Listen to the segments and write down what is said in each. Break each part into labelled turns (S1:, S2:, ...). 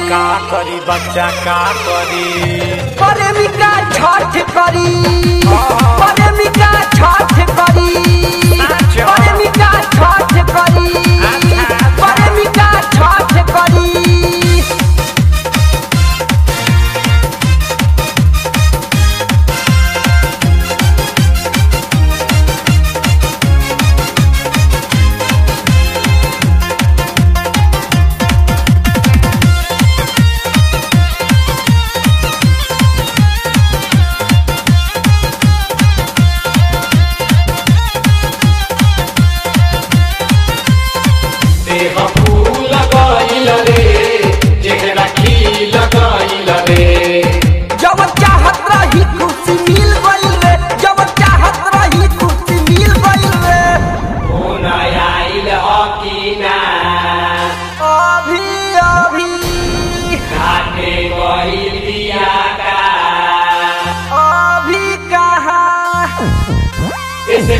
S1: का करी बच्चा का करी
S2: प्रेमिका छठ करी प्रेमिका छठ करी प्रेमिका छठ करी प्रेमिका छठ करी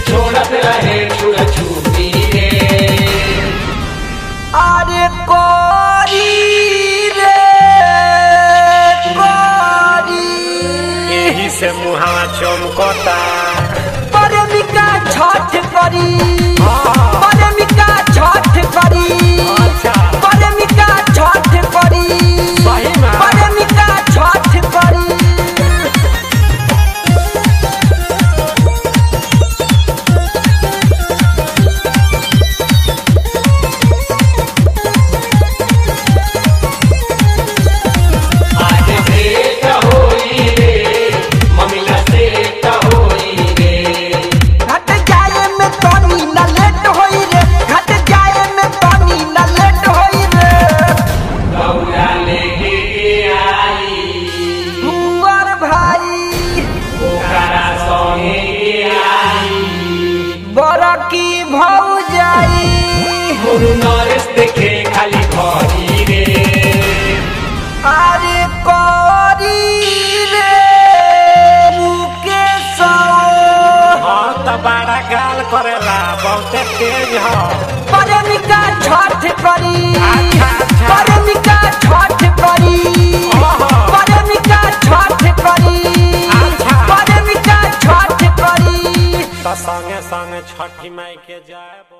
S3: छोड़त रहे छुड़ा छुपी रे
S2: अरे कोरी रे कोरी
S1: यही से मुहावा चमकता
S2: प्रेमिका छठ करी प्रेमिका छठ करी प्रेमिका छठ करी प्रेमिका छठ करी बरकी भौजाई
S3: नरेश देखे खाली भरी रे
S2: अरे करी रे मुकेश
S1: हाँ तो बड़ा गाल करेला बहुते तेज हो
S2: प्रेमिका छठ करी प्रेमिका छठ करी प्रेमिका छठ करी प्रेमिका छठ करी
S1: संगे संगे छठी माई के जाए।